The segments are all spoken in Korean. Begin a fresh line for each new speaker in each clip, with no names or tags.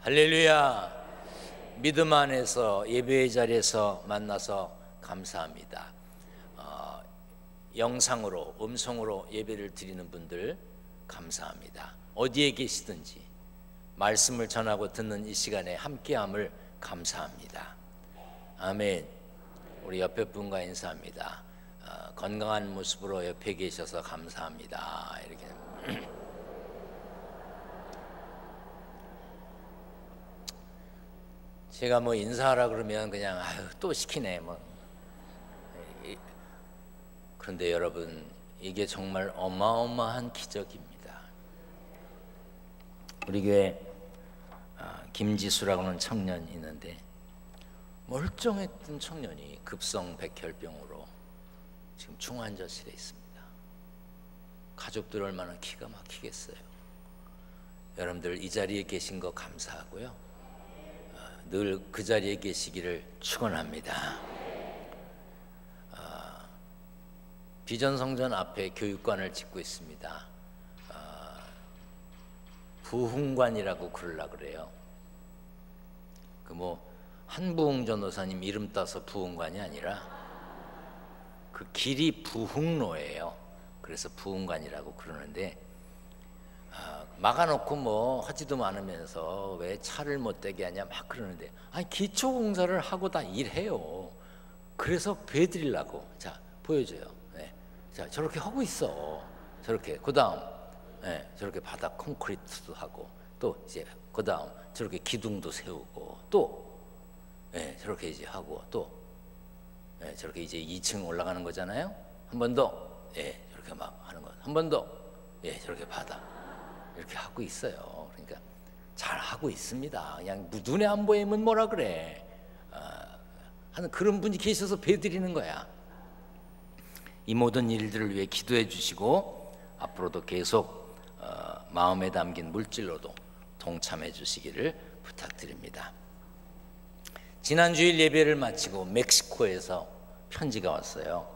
할렐루야. 믿음 안에서 예배의 자리에서 만나서 감사합니다. 영상으로 음성으로 예배를 드리는 분들 감사합니다. 어디에 계시든지 말씀을 전하고 듣는 이 시간에 함께함을 감사합니다. 아멘. 우리 옆에 분과 인사합니다. 건강한 모습으로 옆에 계셔서 감사합니다. 이렇게. 제가 뭐 인사하라 그러면 그냥 아유 또 시키네 뭐. 그런데 여러분, 이게 정말 어마어마한 기적입니다. 우리 교회 김지수라고 하는 청년이 있는데, 멀쩡했던 청년이 급성 백혈병으로 지금 중환자실에 있습니다. 가족들 얼마나 기가 막히겠어요. 여러분들 이 자리에 계신 거 감사하고요, 늘 그 자리에 계시기를 축원합니다. 비전성전 앞에 교육관을 짓고 있습니다. 부흥관이라고 그러려고 그래요. 한부흥 전도사님 이름 따서 부흥관이 아니라 그 길이 부흥로예요. 그래서 부흥관이라고 그러는데, 막아놓고 뭐 하지도 않으면서 왜 차를 못 대게 하냐 막 그러는데, 아니 기초공사를 하고 다 일해요. 그래서 배드리려고. 자 보여줘요. 네. 자 저렇게 하고 있어. 저렇게. 그 다음 저렇게 바닥 콘크리트도 하고, 또 이제 그 다음 저렇게 기둥도 세우고, 또 저렇게 이제 하고, 또 저렇게 이제 2층 올라가는 거잖아요. 한 번 더 저렇게 막 하는 거. 한 번 더 저렇게 바닥 이렇게 하고 있어요. 그러니까 잘 하고 있습니다. 그냥 눈에 안 보이면 뭐라 그래 하는 그런 분이 계셔서 배드리는 거야. 이 모든 일들을 위해 기도해 주시고, 앞으로도 계속 마음에 담긴 물질로도 동참해 주시기를 부탁드립니다. 지난 주일 예배를 마치고 멕시코에서 편지가 왔어요.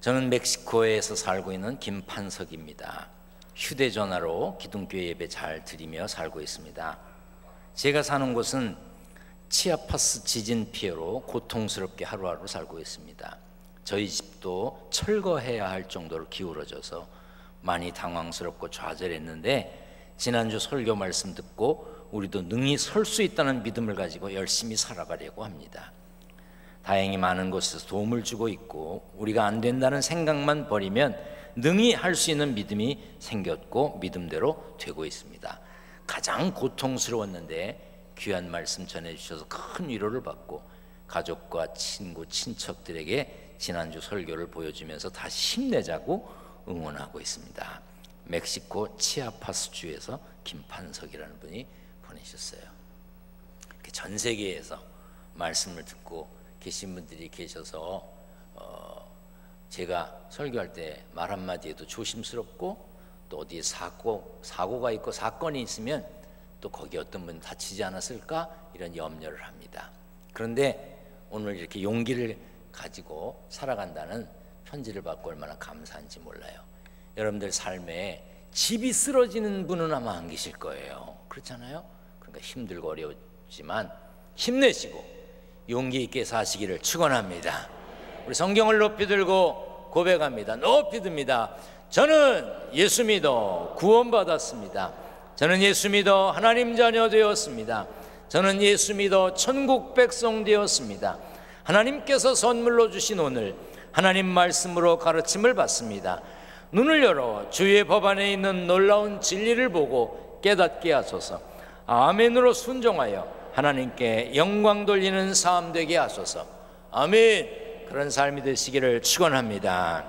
저는 멕시코에서 살고 있는 김판석입니다. 휴대전화로 기독교 예배 잘 드리며 살고 있습니다. 제가 사는 곳은 치아파스 지진 피해로 고통스럽게 하루하루 살고 있습니다. 저희 집도 철거해야 할 정도로 기울어져서 많이 당황스럽고 좌절했는데, 지난주 설교 말씀 듣고 우리도 능히 설 수 있다는 믿음을 가지고 열심히 살아가려고 합니다. 다행히 많은 곳에서 도움을 주고 있고, 우리가 안 된다는 생각만 버리면 능히 할 수 있는 믿음이 생겼고 믿음대로 되고 있습니다. 가장 고통스러웠는데 귀한 말씀 전해주셔서 큰 위로를 받고, 가족과 친구, 친척들에게 지난주 설교를 보여주면서 다시 힘내자고 응원하고 있습니다. 멕시코 치아파스 주에서 김판석이라는 분이 보내셨어요. 전 세계에서 말씀을 듣고 계신 분들이 계셔서 제가 설교할 때 말 한마디에도 조심스럽고, 또 어디에 사고가 있고 사건이 있으면 또 거기 어떤 분 다치지 않았을까 이런 염려를 합니다. 그런데 오늘 이렇게 용기를 가지고 살아간다는 편지를 받고 얼마나 감사한지 몰라요. 여러분들 삶에 집이 쓰러지는 분은 아마 안 계실 거예요. 그렇잖아요. 그러니까 힘들고 어려웠지만 힘내시고 용기 있게 사시기를 축원합니다. 우리 성경을 높이 들고 고백합니다. 높이 듭니다. 저는 예수 믿어 구원받았습니다. 저는 예수 믿어 하나님 자녀 되었습니다. 저는 예수 믿어 천국 백성 되었습니다. 하나님께서 선물로 주신 오늘 하나님 말씀으로 가르침을 받습니다. 눈을 열어 주의 법 안에 있는 놀라운 진리를 보고 깨닫게 하소서. 아멘으로 순종하여 하나님께 영광 돌리는 삶 되게 하소서. 아멘. 그런 삶이 되시기를 축원합니다.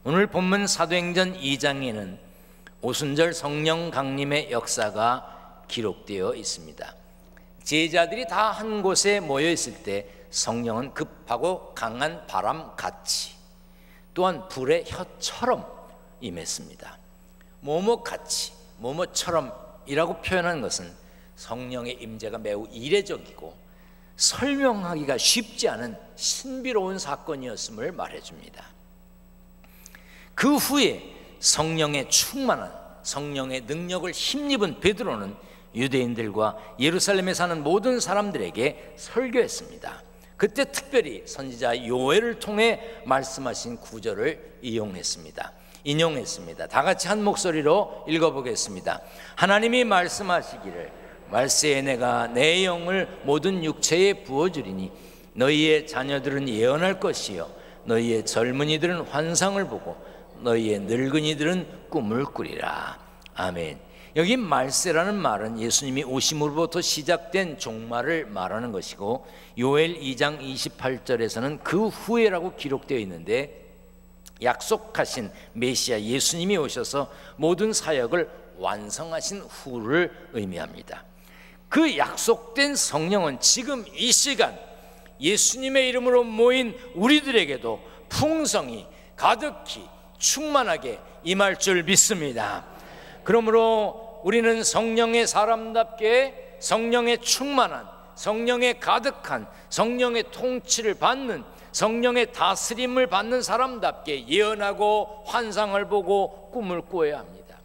오늘 본문 사도행전 2장에는 오순절 성령 강림의 역사가 기록되어 있습니다. 제자들이 다 한 곳에 모여 있을 때 성령은 급하고 강한 바람같이, 또한 불의 혀처럼 임했습니다. 뭐뭐같이, 뭐뭐처럼 이라고 표현한 것은 성령의 임재가 매우 이례적이고 설명하기가 쉽지 않은 신비로운 사건이었음을 말해줍니다. 그 후에 성령의 충만한 성령의 능력을 힘입은 베드로는 유대인들과 예루살렘에 사는 모든 사람들에게 설교했습니다. 그때 특별히 선지자 요엘을 통해 말씀하신 구절을 인용했습니다. 다 같이 한 목소리로 읽어보겠습니다. 하나님이 말씀하시기를 말세에 내가 내 영을 모든 육체에 부어주리니 너희의 자녀들은 예언할 것이요 너희의 젊은이들은 환상을 보고 너희의 늙은이들은 꿈을 꾸리라. 아멘. 여기 말세라는 말은 예수님이 오심으로부터 시작된 종말을 말하는 것이고 요엘 2장 28절에서는 그 후에라고 기록되어 있는데 약속하신 메시아 예수님이 오셔서 모든 사역을 완성하신 후를 의미합니다. 그 약속된 성령은 지금 이 시간 예수님의 이름으로 모인 우리들에게도 풍성히 가득히 충만하게 임할 줄 믿습니다. 그러므로 우리는 성령의 사람답게 성령의 충만한, 성령의 가득한, 성령의 통치를 받는, 성령의 다스림을 받는 사람답게 예언하고 환상을 보고 꿈을 꾸어야 합니다.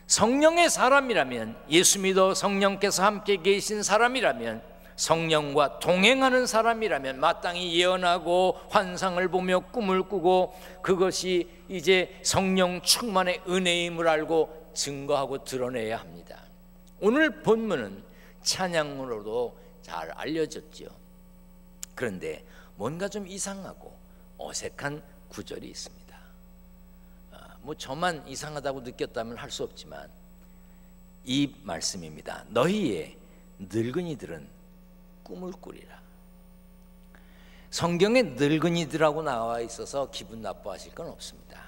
성령의 사람이라면, 예수 믿어 성령께서 함께 계신 사람이라면, 성령과 동행하는 사람이라면 마땅히 예언하고 환상을 보며 꿈을 꾸고 그것이 이제 성령 충만의 은혜임을 알고 증거하고 드러내야 합니다. 오늘 본문은 찬양으로도 잘 알려졌죠. 그런데 뭔가 좀 이상하고 어색한 구절이 있습니다. 뭐 저만 이상하다고 느꼈다면 할 수 없지만 이 말씀입니다. 너희의 늙은이들은 꿈을 꾸리라. 성경에 늙은이들하고 나와 있어서 기분 나빠하실 건 없습니다.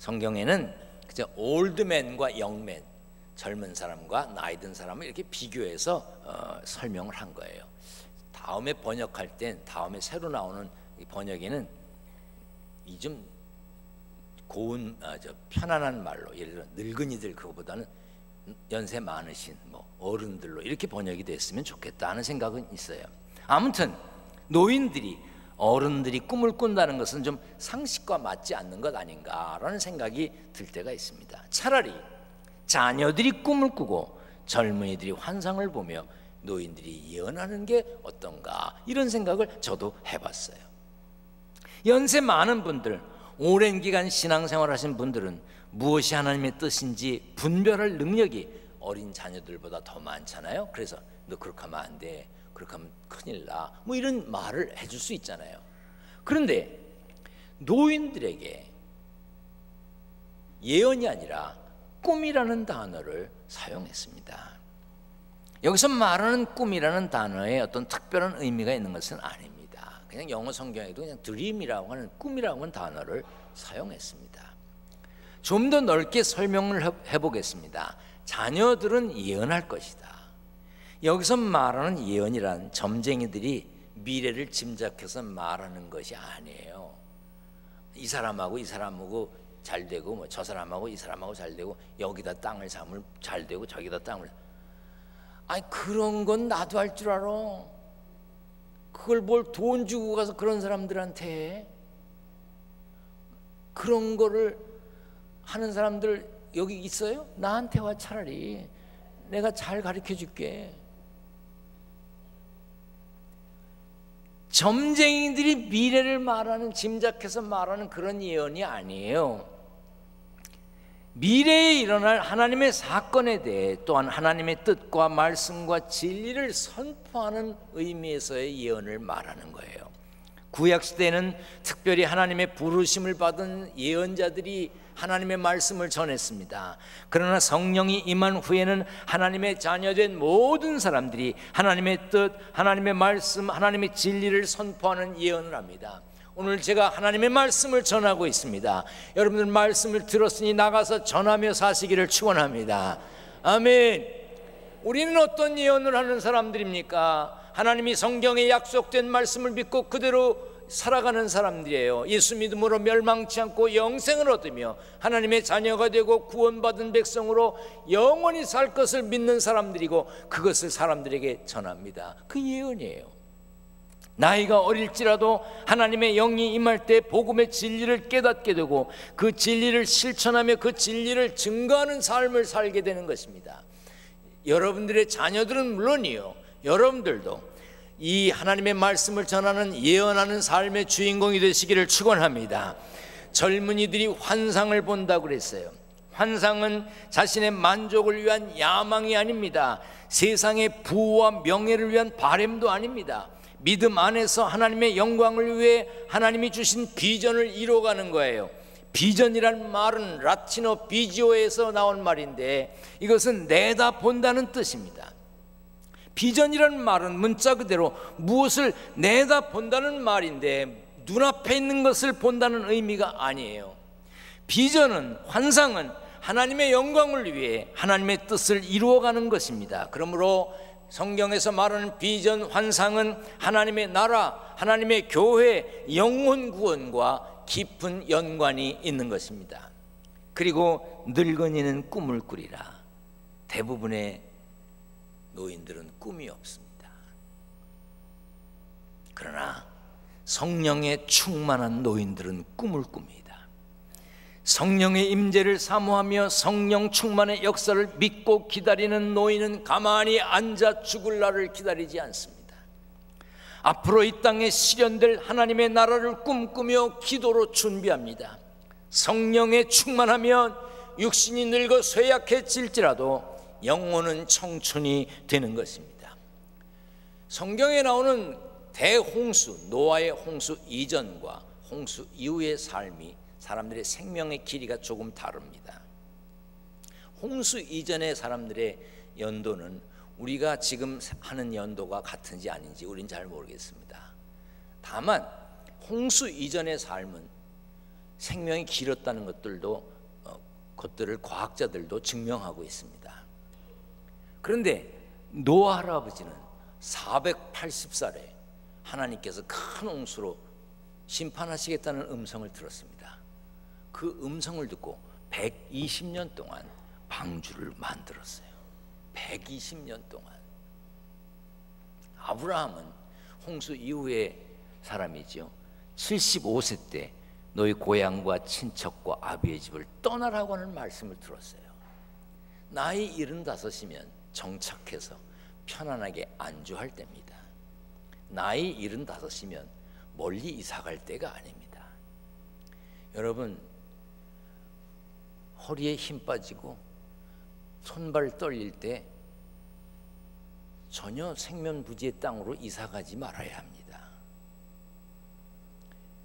성경에는 그저 올드맨과 영맨, 젊은 사람과 나이 든 사람을 이렇게 비교해서 설명을 한 거예요. 다음에 번역할 땐, 다음에 새로 나오는 번역에는 이 좀 고운, 편안한 말로, 예를 들어 늙은이들 그거보다는 연세 많으신 어른들로 이렇게 번역이 됐으면 좋겠다 하는 생각은 있어요. 아무튼 노인들이, 어른들이 꿈을 꾼다는 것은 좀 상식과 맞지 않는 것 아닌가라는 생각이 들 때가 있습니다. 차라리 자녀들이 꿈을 꾸고 젊은이들이 환상을 보며 노인들이 예언하는 게 어떤가, 이런 생각을 저도 해봤어요. 연세 많은 분들, 오랜 기간 신앙생활 하신 분들은 무엇이 하나님의 뜻인지 분별할 능력이 어린 자녀들보다 더 많잖아요. 그래서 너 그렇게 하면 안 돼, 그렇게 하면 큰일 나, 뭐 이런 말을 해줄 수 있잖아요. 그런데 노인들에게 예언이 아니라 꿈이라는 단어를 사용했습니다. 여기서 말하는 꿈이라는 단어에 어떤 특별한 의미가 있는 것은 아닙니다. 그냥 영어 성경에도 그냥 드림이라고 하는, 꿈이라고 하는 단어를 사용했습니다. 좀 더 넓게 설명을 해보겠습니다. 자녀들은 예언할 것이다. 여기서 말하는 예언이란 점쟁이들이 미래를 짐작해서 말하는 것이 아니에요. 이 사람하고 이 사람하고 잘 되고, 뭐 저 사람하고 이 사람하고 잘 되고, 여기다 땅을 사면 잘 되고 저기다 땅을, 아니 그런 건 나도 할 줄 알아. 그걸 뭘 돈 주고 가서 그런 사람들한테 해. 그런 거를 하는 사람들 여기 있어요? 나한테 와. 차라리 내가 잘 가르쳐 줄게. 점쟁이들이 미래를 말하는, 짐작해서 말하는 그런 예언이 아니에요. 미래에 일어날 하나님의 사건에 대해, 또한 하나님의 뜻과 말씀과 진리를 선포하는 의미에서의 예언을 말하는 거예요. 구약시대에는 특별히 하나님의 부르심을 받은 예언자들이 하나님의 말씀을 전했습니다. 그러나 성령이 임한 후에는 하나님의 자녀된 모든 사람들이 하나님의 뜻, 하나님의 말씀, 하나님의 진리를 선포하는 예언을 합니다. 오늘 제가 하나님의 말씀을 전하고 있습니다. 여러분들 말씀을 들었으니 나가서 전하며 사시기를 축원합니다. 아멘. 우리는 어떤 예언을 하는 사람들입니까? 하나님이 성경에 약속된 말씀을 믿고 그대로 살아가는 사람들이에요. 예수 믿음으로 멸망치 않고 영생을 얻으며 하나님의 자녀가 되고 구원받은 백성으로 영원히 살 것을 믿는 사람들이고, 그것을 사람들에게 전합니다. 그 예언이에요. 나이가 어릴지라도 하나님의 영이 임할 때 복음의 진리를 깨닫게 되고 그 진리를 실천하며 그 진리를 증거하는 삶을 살게 되는 것입니다. 여러분들의 자녀들은 물론이요, 여러분들도 이 하나님의 말씀을 전하는 예언하는 삶의 주인공이 되시기를 축원합니다. 젊은이들이 환상을 본다고 그랬어요. 환상은 자신의 만족을 위한 야망이 아닙니다. 세상의 부와 명예를 위한 바램도 아닙니다. 믿음 안에서 하나님의 영광을 위해 하나님이 주신 비전을 이루어가는 거예요. 비전이란 말은 라틴어 비지오에서 나온 말인데 이것은 내다본다는 뜻입니다. 비전이란 말은 문자 그대로 무엇을 내다본다는 말인데 눈앞에 있는 것을 본다는 의미가 아니에요. 비전은, 환상은 하나님의 영광을 위해 하나님의 뜻을 이루어가는 것입니다. 그러므로 성경에서 말하는 비전, 환상은 하나님의 나라, 하나님의 교회, 영혼 구원과 깊은 연관이 있는 것입니다. 그리고 늙은이는 꿈을 꾸리라. 대부분의 노인들은 꿈이 없습니다. 그러나 성령에 충만한 노인들은 꿈을 꿉니다. 성령의 임재를 사모하며 성령 충만의 역사를 믿고 기다리는 노인은 가만히 앉아 죽을 날을 기다리지 않습니다. 앞으로 이 땅에 실현될 하나님의 나라를 꿈꾸며 기도로 준비합니다. 성령에 충만하면 육신이 늙어 쇠약해질지라도 영혼은 청춘이 되는 것입니다. 성경에 나오는 대홍수, 노아의 홍수 이전과 홍수 이후의 삶이 사람들의 생명의 길이가 조금 다릅니다. 홍수 이전의 사람들의 연도는 우리가 지금 하는 연도가 같은지 아닌지 우린 잘 모르겠습니다. 다만 홍수 이전의 삶은 생명이 길었다는 것들을 과학자들도 증명하고 있습니다. 그런데 노아 할아버지는 480살에 하나님께서 큰 홍수로 심판하시겠다는 음성을 들었습니다. 그 음성을 듣고 120년 동안 방주를 만들었어요. 120년 동안. 아브라함은 홍수 이후의 사람이죠. 75세 때 너희 고향과 친척과 아비의 집을 떠나라고 하는 말씀을 들었어요. 나이 75이면 정착해서 편안하게 안주할 때입니다. 나이 75이면 멀리 이사갈 때가 아닙니다. 여러분, 허리에 힘 빠지고 손발 떨릴 때 전혀 생면부지의 땅으로 이사가지 말아야 합니다.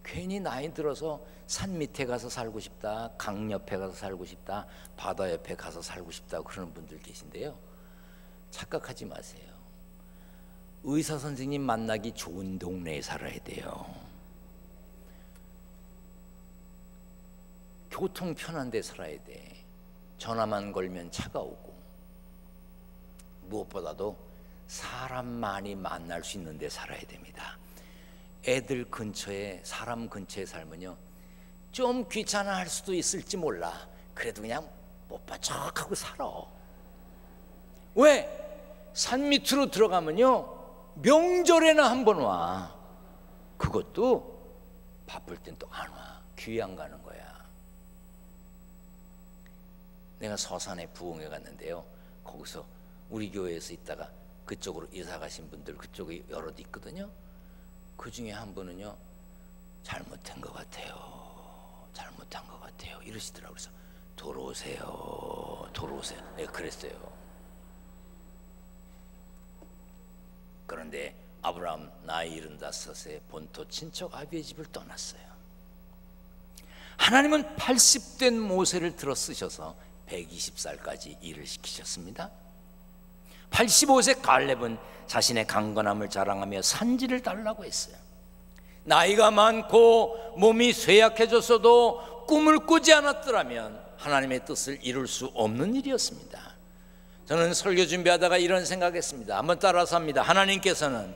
괜히 나이 들어서 산 밑에 가서 살고 싶다, 강 옆에 가서 살고 싶다, 바다 옆에 가서 살고 싶다 그러는 분들 계신데요, 착각하지 마세요. 의사 선생님 만나기 좋은 동네에 살아야 돼요. 교통 편한 데 살아야 돼. 전화만 걸면 차가 오고, 무엇보다도 사람 많이 만날 수 있는 데 살아야 됩니다. 애들 근처에, 사람 근처에 살면요 좀 귀찮아할 수도 있을지 몰라. 그래도 그냥 못 바짝하고 살아. 왜? 산 밑으로 들어가면요 명절에나 한 번 와. 그것도 바쁠 땐 또 안 와. 귀양 가는 거야. 내가 서산에 부흥회 갔는데요, 거기서 우리 교회에서 있다가 그쪽으로 이사 가신 분들 그쪽에 여럿 있거든요. 그 중에 한 분은요, 잘못한 것 같아요, 잘못한 것 같아요 이러시더라고요. 그래서 돌아오세요, 돌아오세요. 내가 그랬어요. 그런데 아브라함 나이 75세 본토 친척 아비의 집을 떠났어요. 하나님은 80된 모세를 들어 쓰셔서 120살까지 일을 시키셨습니다. 85세 갈렙은 자신의 강건함을 자랑하며 산지를 달라고 했어요. 나이가 많고 몸이 쇠약해졌어도 꿈을 꾸지 않았더라면 하나님의 뜻을 이룰 수 없는 일이었습니다. 저는 설교 준비하다가 이런 생각했습니다. 한번 따라서 합니다. 하나님께서는,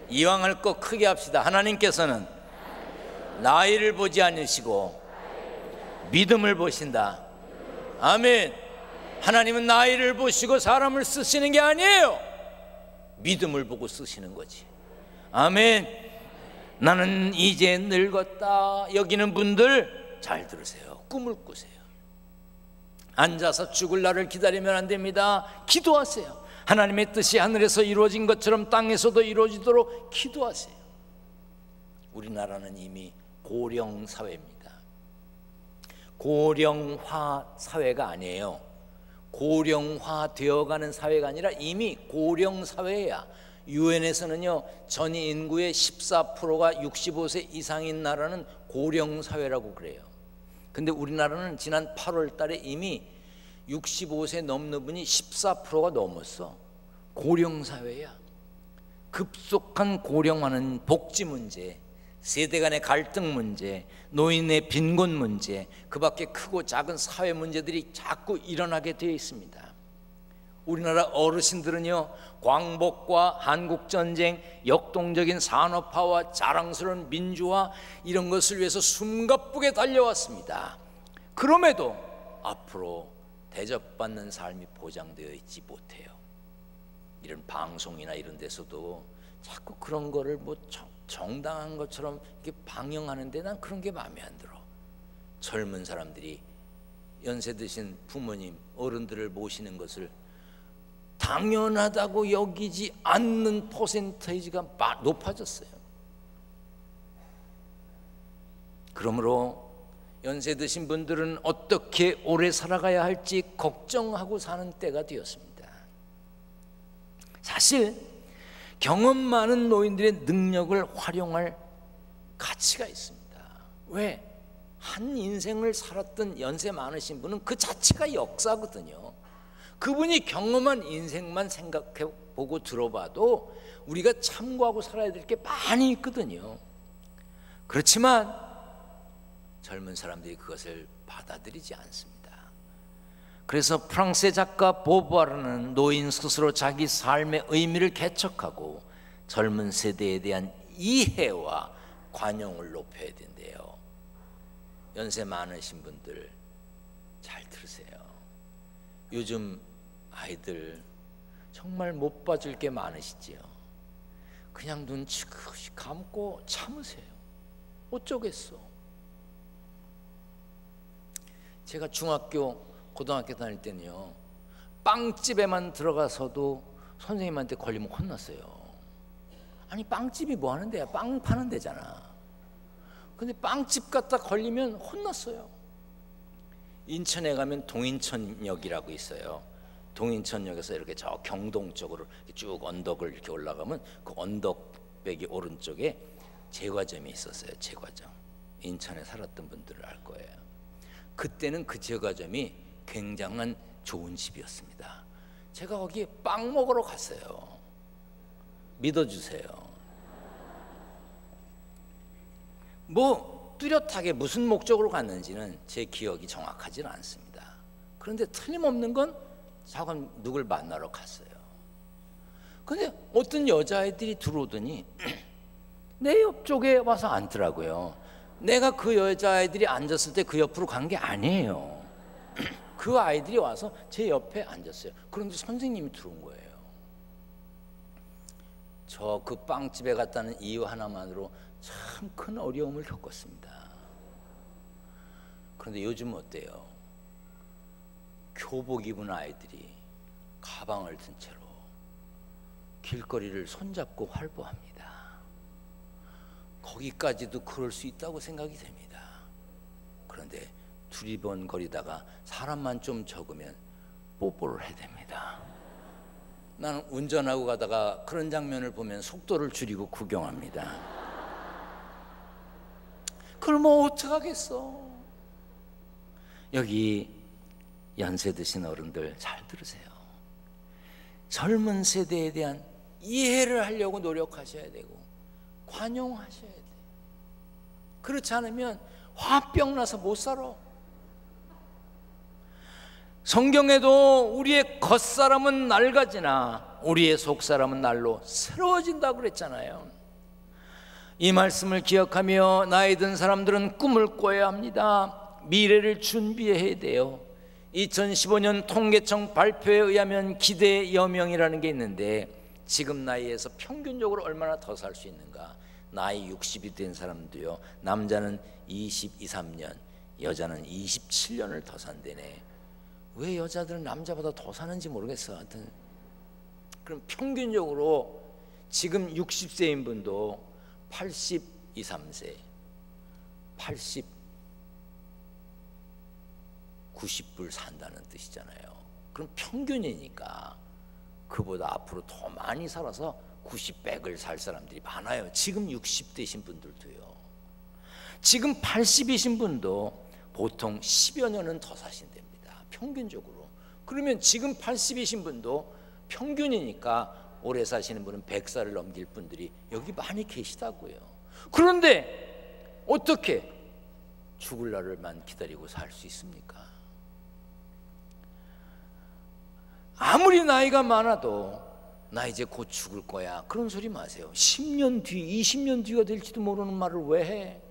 이왕 할 거 크게 합시다. 하나님께서는 나이를 보지 않으시고 믿음을 보신다. 아멘. 하나님은 나이를 보시고 사람을 쓰시는 게 아니에요. 믿음을 보고 쓰시는 거지. 아멘. 나는 이제 늙었다 여기는 분들 잘 들으세요. 꿈을 꾸세요. 앉아서 죽을 날을 기다리면 안 됩니다. 기도하세요. 하나님의 뜻이 하늘에서 이루어진 것처럼 땅에서도 이루어지도록 기도하세요. 우리나라는 이미 고령 사회입니다. 고령화 사회가 아니에요. 고령화 되어가는 사회가 아니라 이미 고령 사회야. 유엔에서는요, 전 인구의 14%가 65세 이상인 나라는 고령 사회라고 그래요. 근데 우리나라는 지난 8월 달에 이미 65세 넘는 분이 14%가 넘었어. 고령 사회야. 급속한 고령화는 복지 문제, 세대 간의 갈등 문제, 노인의 빈곤 문제, 그 밖에 크고 작은 사회 문제들이 자꾸 일어나게 되어 있습니다. 우리나라 어르신들은요, 광복과 한국전쟁, 역동적인 산업화와 자랑스러운 민주화, 이런 것을 위해서 숨가쁘게 달려왔습니다. 그럼에도 앞으로 대접받는 삶이 보장되어 있지 못해요. 이런 방송이나 이런 데서도 자꾸 그런 거를 뭐 정당한 것처럼 이렇게 방영하는데 난 그런 게 마음에 안 들어. 젊은 사람들이 연세 드신 부모님, 어른들을 모시는 것을 당연하다고 여기지 않는 퍼센테이지가 높아졌어요. 그러므로 연세 드신 분들은 어떻게 오래 살아가야 할지 걱정하고 사는 때가 되었습니다. 사실 경험 많은 노인들의 능력을 활용할 가치가 있습니다. 왜? 한 인생을 살았던 연세 많으신 분은 그 자체가 역사거든요. 그분이 경험한 인생만 생각해보고 들어봐도 우리가 참고하고 살아야 될 게 많이 있거든요. 그렇지만 젊은 사람들이 그것을 받아들이지 않습니다. 그래서 프랑스의 작가 보부아르는 노인 스스로 자기 삶의 의미를 개척하고 젊은 세대에 대한 이해와 관용을 높여야 된대요. 연세 많으신 분들 잘 들으세요. 요즘 아이들 정말 못 봐줄 게 많으시지요. 그냥 눈 지그시 감고 참으세요. 어쩌겠어. 제가 중학교 고등학교 다닐 때는요, 빵집에만 들어가서도 선생님한테 걸리면 혼났어요. 아니 빵집이 뭐 하는 데야? 빵 파는 데잖아. 근데 빵집 갔다 걸리면 혼났어요. 인천에 가면 동인천역이라고 있어요. 동인천역에서 이렇게 저 경동 쪽으로 쭉 언덕을 이렇게 올라가면 그 언덕배기 오른쪽에 제과점이 있었어요. 제과점. 인천에 살았던 분들은 알 거예요. 그때는 그 제과점이 굉장한 좋은 집이었습니다. 제가 거기에 빵 먹으러 갔어요. 믿어주세요. 뭐 뚜렷하게 무슨 목적으로 갔는지는 제 기억이 정확하지는 않습니다. 그런데 틀림없는 건 잠깐 누굴 만나러 갔어요. 근데 어떤 여자애들이 들어오더니 내 옆쪽에 와서 앉더라고요. 내가 그 여자애들이 앉았을 때 그 옆으로 간 게 아니에요. 그 아이들이 와서 제 옆에 앉았어요. 그런데 선생님이 들어온 거예요. 저 그 빵집에 갔다는 이유 하나만으로 참 큰 어려움을 겪었습니다. 그런데 요즘 어때요? 교복 입은 아이들이 가방을 든 채로 길거리를 손잡고 활보합니다. 거기까지도 그럴 수 있다고 생각이 됩니다. 그런데 두리번거리다가 사람만 좀 적으면 뽀뽀를 해댑니다. 나는 운전하고 가다가 그런 장면을 보면 속도를 줄이고 구경합니다. 그걸 뭐 어떡하겠어. 여기 연세 드신 어른들 잘 들으세요. 젊은 세대에 대한 이해를 하려고 노력하셔야 되고 관용하셔야 돼요. 그렇지 않으면 화병 나서 못 살아. 성경에도 우리의 겉사람은 낡아지나 우리의 속사람은 날로 새로워진다고 그랬잖아요. 이 말씀을 기억하며 나이 든 사람들은 꿈을 꿔야 합니다. 미래를 준비해야 돼요. 2015년 통계청 발표에 의하면 기대의 여명이라는 게 있는데 지금 나이에서 평균적으로 얼마나 더 살 수 있는가? 나이 60이 된 사람도요, 남자는 22, 3년, 여자는 27년을 더 산대네. 왜 여자들은 남자보다 더 사는지 모르겠어. 하여튼 그럼 평균적으로 지금 60세인 분도 82, 3세 80, 90불 산다는 뜻이잖아요. 그럼 평균이니까 그보다 앞으로 더 많이 살아서 90, 100을 살 사람들이 많아요. 지금 60대신 분들도요. 지금 80이신 분도 보통 10여 년은 더 사신답니다. 평균적으로. 그러면 지금 80이신 분도 평균이니까 오래 사시는 분은 100살을 넘길 분들이 여기 많이 계시다고요. 그런데 어떻게 죽을 날을만 기다리고 살 수 있습니까? 아무리 나이가 많아도 나 이제 곧 죽을 거야, 그런 소리 마세요. 10년 뒤, 20년 뒤가 될지도 모르는 말을 왜 해?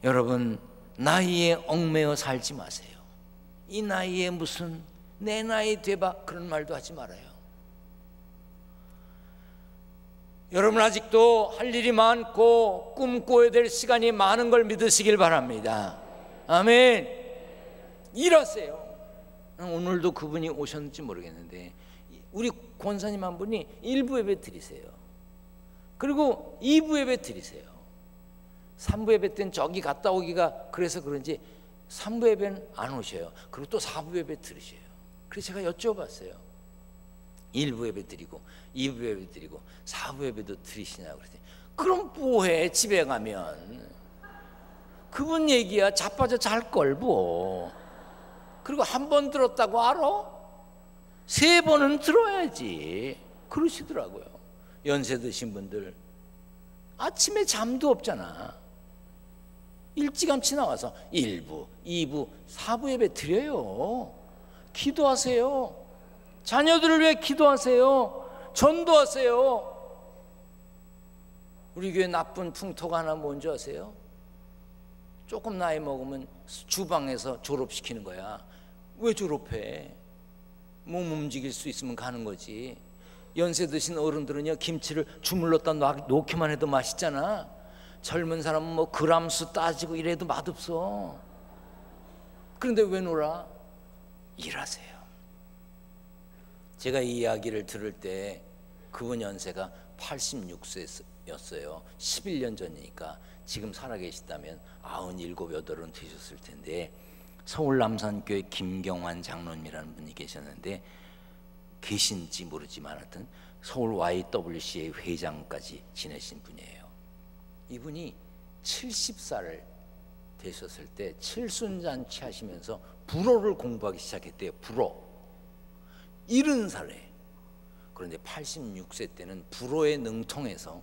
여러분, 나이에 얽매여 살지 마세요. 이 나이에 무슨 내 나이 돼봐, 그런 말도 하지 말아요. 여러분, 아직도 할 일이 많고 꿈꿔야 될 시간이 많은 걸 믿으시길 바랍니다. 아멘. 일하세요. 오늘도 그분이 오셨는지 모르겠는데 우리 권사님 한 분이 1부 예배 드리세요. 그리고 2부 예배 드리세요. 3부 예배 때는 저기 갔다 오기가 그래서 그런지 3부 예배는 안 오셔요. 그리고 또 4부 예배 들으셔요. 그래서 제가 여쭤봤어요. 1부 예배 드리고 2부 예배 드리고 4부 예배도 드리시냐고 그랬더니, 그럼 뭐해 집에 가면. 그분 얘기야 자빠져 잘걸 뭐. 그리고 한 번 들었다고 알아? 3번은 들어야지. 그러시더라고요. 연세 드신 분들 아침에 잠도 없잖아. 일찌감치 나와서 1부, 2부, 4부 예배 드려요. 기도하세요. 자녀들을 위해 기도하세요. 전도하세요. 우리 교회 나쁜 풍토가 하나 뭔지 아세요? 조금 나이 먹으면 주방에서 졸업시키는 거야. 왜 졸업해? 몸 움직일 수 있으면 가는 거지. 연세 드신 어른들은요, 김치를 주물렀다 놓기만 해도 맛있잖아. 젊은 사람은 뭐 그람수 따지고 이래도 맛없어. 그런데 왜 놀아? 일하세요. 제가 이 이야기를 들을 때 그분 연세가 86세였어요 11년 전이니까 지금 살아계시다면 97, 8은 되셨을 텐데, 서울 남산교회 김경환 장로님이라는 분이 계셨는데, 계신지 모르지만 하여튼 서울 YWCA 회장까지 지내신 분이에요. 이분이 70살을 되셨을 때 칠순잔치 하시면서 불어를 공부하기 시작했대요. 불어. 70살에. 그런데 86세 때는 불어에 능통해서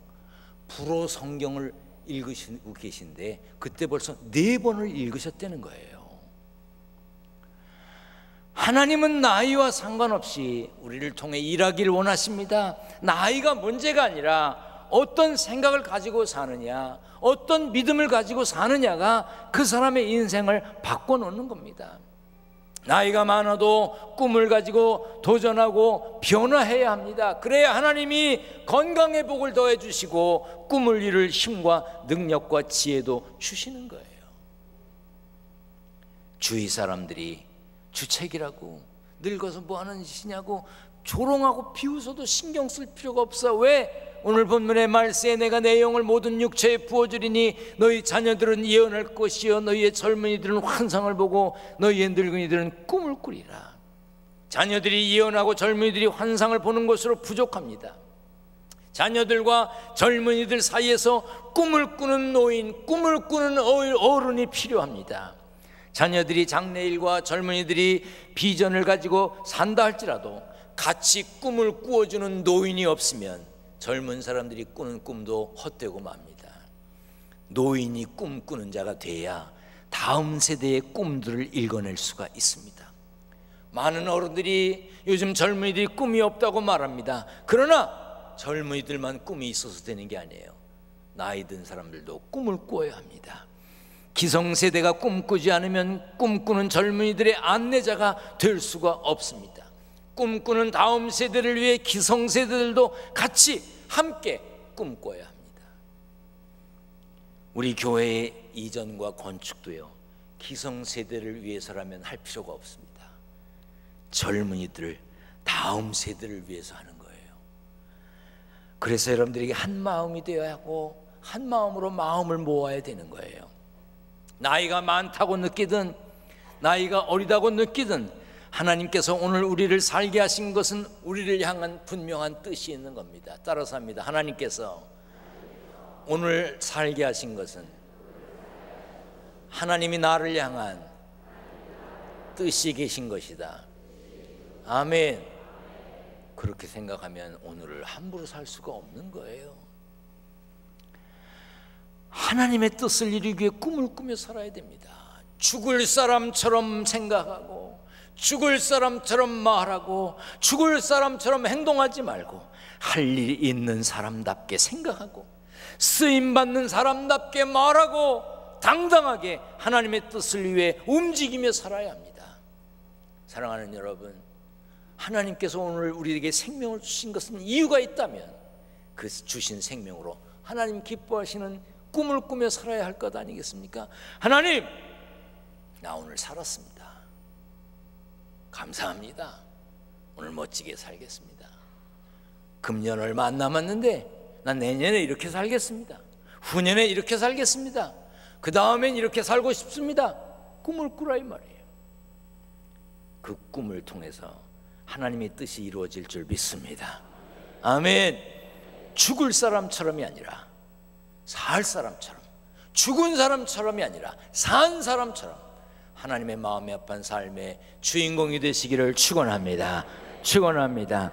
불어 성경을 읽으시고 계신데 그때 벌써 4번을 읽으셨다는 거예요. 하나님은 나이와 상관없이 우리를 통해 일하기를 원하십니다. 나이가 문제가 아니라 어떤 생각을 가지고 사느냐, 어떤 믿음을 가지고 사느냐가 그 사람의 인생을 바꿔놓는 겁니다. 나이가 많아도 꿈을 가지고 도전하고 변화해야 합니다. 그래야 하나님이 건강의 복을 더해 주시고 꿈을 이룰 힘과 능력과 지혜도 주시는 거예요. 주위 사람들이 주책이라고, 늙어서 뭐 하는 짓이냐고 조롱하고 비웃어도 신경 쓸 필요가 없어. 왜? 오늘 본문의 말씀에 내가 내 영을 모든 육체에 부어주리니 너희 자녀들은 예언할 것이요 너희의 젊은이들은 환상을 보고 너희의 늙은이들은 꿈을 꾸리라. 자녀들이 예언하고 젊은이들이 환상을 보는 것으로 부족합니다. 자녀들과 젊은이들 사이에서 꿈을 꾸는 노인, 꿈을 꾸는 어른이 필요합니다. 자녀들이 장래일과 젊은이들이 비전을 가지고 산다 할지라도 같이 꿈을 꾸어주는 노인이 없으면 젊은 사람들이 꾸는 꿈도 헛되고 맙니다. 노인이 꿈꾸는 자가 돼야 다음 세대의 꿈들을 읽어낼 수가 있습니다. 많은 어른들이 요즘 젊은이들이 꿈이 없다고 말합니다. 그러나 젊은이들만 꿈이 있어서 되는 게 아니에요. 나이 든 사람들도 꿈을 꾸어야 합니다. 기성세대가 꿈꾸지 않으면 꿈꾸는 젊은이들의 안내자가 될 수가 없습니다. 꿈꾸는 다음 세대를 위해 기성세대들도 같이 함께 꿈꿔야 합니다. 우리 교회의 이전과 건축도요, 기성세대를 위해서라면 할 필요가 없습니다. 젊은이들, 다음 세대를 위해서 하는 거예요. 그래서 여러분들에게 한 마음이 되어야 하고 한 마음으로 마음을 모아야 되는 거예요. 나이가 많다고 느끼든 나이가 어리다고 느끼든 하나님께서 오늘 우리를 살게 하신 것은 우리를 향한 분명한 뜻이 있는 겁니다. 따라서 합니다. 하나님께서 오늘 살게 하신 것은 하나님이 나를 향한 뜻이 계신 것이다. 아멘. 그렇게 생각하면 오늘을 함부로 살 수가 없는 거예요. 하나님의 뜻을 이루기 위해 꿈을 꾸며 살아야 됩니다. 죽을 사람처럼 생각하고 죽을 사람처럼 말하고 죽을 사람처럼 행동하지 말고 할 일이 있는 사람답게 생각하고 쓰임받는 사람답게 말하고 당당하게 하나님의 뜻을 위해 움직이며 살아야 합니다. 사랑하는 여러분, 하나님께서 오늘 우리에게 생명을 주신 것은 이유가 있다면 그 주신 생명으로 하나님 기뻐하시는 꿈을 꾸며 살아야 할 것 아니겠습니까? 하나님, 나 오늘 살았습니다. 감사합니다. 오늘 멋지게 살겠습니다. 금년 얼마 안 남았는데 난 내년에 이렇게 살겠습니다. 후년에 이렇게 살겠습니다. 그 다음엔 이렇게 살고 싶습니다. 꿈을 꾸라 이 말이에요. 그 꿈을 통해서 하나님의 뜻이 이루어질 줄 믿습니다. 아멘. 죽을 사람처럼이 아니라 살 사람처럼, 죽은 사람처럼이 아니라 산 사람처럼 하나님의 마음에 합한 삶의 주인공이 되시기를 축원합니다. 축원합니다.